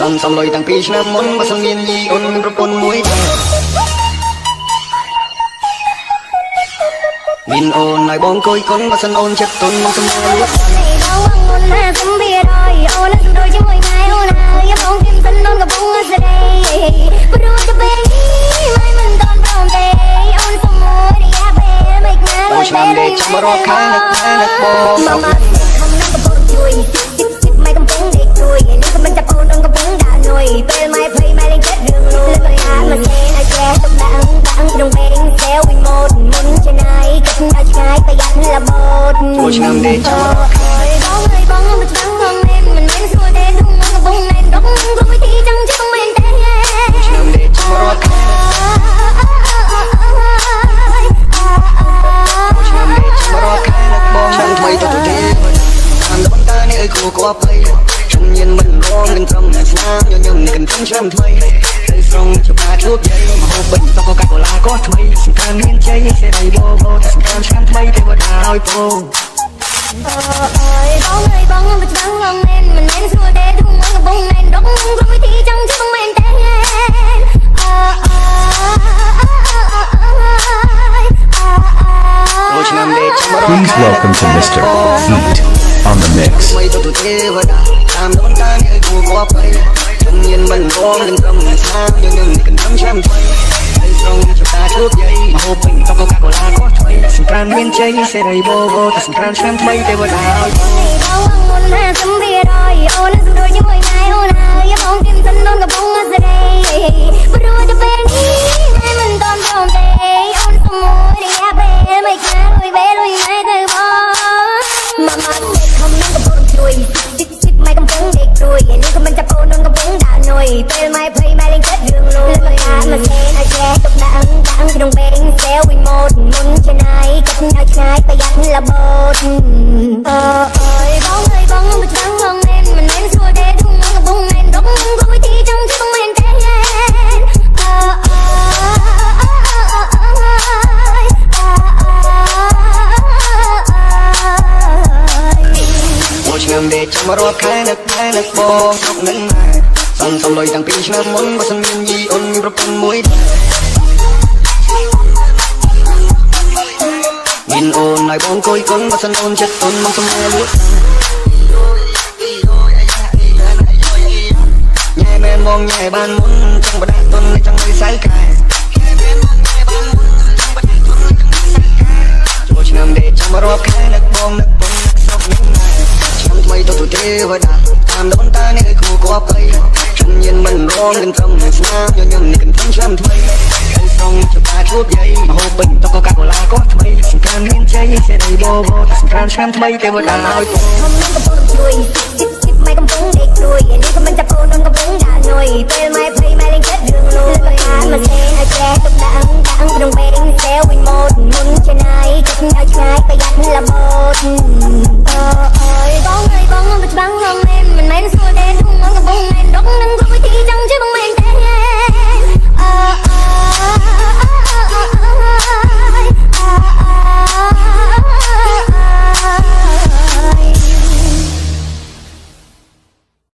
សំលុយតាំងពីឆ្នាំមុនបើសិនមានយីអូនមានប្រពន្ធមួយមានអូនឲ្យបងអង្គុយកុនបើសិនអូនចិត្តទុនមកសម្រួលអូនណាសំបៀរយអូនសំដូចជាមួយថ្ងៃអូនហើយបងគិតសិនអូនកំពុងស្រីព្រោះតែពេលនេះមិនតន់ព្រមទេអូនសុំមួយរយៈពេលមិនណាអូនឆ្នាំដេកចាំរាប់ខែនឹកបងមកមកកំពុងជួយមិនកំពុងដេកជួយនេះក៏មិនចាប់អូនកំពុងដាក់នុយពេលម៉ែភ័យម៉ែលេងចិត្តរឿងលួយលើកអាមកទេឲ្យចេះទុកដាក់ក្នុងពេលសែវវិញម៉ូតមុនឆ្នៃគិតដល់ឆ្ងាយប្រយ័ត្នលបូតអូនឆ្នាំដេកចាំរាប់ខែបងមិនច្បាំងងមិនមែនស្រួលទេទុំកំពុងណែនដកព្រោះវិធីចឹងជិះមិនមែនទេឆ្នាំដេកចាំរាប់ខែឆ្នាំដេកចាំរាប់ខែនឹកបងឆ្នាំថ្មីទៅទេតាមដល់តានេះឲ្យគូគប់ទៅខ្ញុំញៀនមិនរងនឹងត្រឹមស្នាមញញឹមនឹងកំឆ្នាំថ្មីហើយស្រងច្បាជួបយាយមហូបបិទតកកាកូឡាក៏ថ្មីសំខាន់មានជ័យសេរីបបតែសំខាន់ឆ្នាំថ្មីទេវតាឲ្យពងបងមិនច្បាំងងមិនមែនស្រួលទេទុំកំពុងណែនដកព្រោះវិធីចឹងជិះមិនមែនទេ Please welcome to Mr. Eat on the mix. តាមដល់តានេះឲ្យគូគប់ទៅខ្ញុំញៀនមិនរងនឹងត្រឹមស្នាមញញឹមនឹងកំឆ្នាំថ្មីហើយស្រងច្បាជួបយាយមហូបបិទតកកាកូឡាក៏ថ្មីសំខាន់មានជ័យសេរីបបតែសំខាន់ឆ្នាំថ្មីទេវតាឲ្យបងណាសំបៀរយអូនសំដូចជាមួយថ្ងៃអូនហើយបងគិតសិនអូនកំពុងស្រីព្រោះតែពេលនេះមិនតន់ព្រមទេអូនសុំមួយរយៈពេលមិនខានលុយពេលលុយណែទៅបងមកខំនឹងកំពុងជួយមិនកំពុងដេកជួយនេះក៏មិនចាប់អូននឹងកំពុងដាក់នុយពេលម៉ែភ័យម៉ែលេងចិត្តរឿងលួយលើកអាមកទេឲ្យចេះទុកដាក់ក្នុងពេលសែវវិញម៉ូតមុនឆ្នៃគិតឲ្យឆ្ងាយប្រយ័ត្នលបូតបងមិនច្បាំងងមិនមែនស្រួលទេទុំកំពុងណែនដកព្រោះវិធីចឹងជិះមិនមែនទេឆ្នាំដេកចាំរាប់ខែនឹកបងស្រុកនឹងម៉ែសំលុយតាំងពីឆ្នាំមុនបើសិនមានយីអូនមានប្រពន្ធមួយមានអូនឲ្យបងអង្គុយកុនបើសិនអូនចិត្តទុនមកសម្រួលញ៉ែមែនបងញ៉ែបានមុនចង់បដាក់ទុនចង់ឲ្យសៅកែចូលឆ្នាំដេកចាំរាប់ខែនឹកបងនឹកស្រុកនឹងម៉ែឆ្នាំថ្មីទៅទេវតាតាមដល់តានេះឲ្យគូគប់ទៅខ្ញុំញៀនមិនរងនឹងត្រឹមស្នាមញញឹមនឹងកំឆ្នាំថ្មីហើយស្រងច្បាជួបយាយមហូបបិទតកកាកូឡាក៏ថ្មីសំខាន់មានជ័យសេរីបបតែសំខាន់ឆ្នាំថ្មីទេវតាឲ្យពងខ្ញុំនឹងកំពុងជួយមិនកំពុងដេកជួយនេះក៏មិនចាប់អូននឹងកំពុងដាក់នុយពេលម៉ែភ័យម៉ែលេងចិត្តរឿងលួយលើកអាមកទេឲ្យចេះទុកដាក់ក្នុង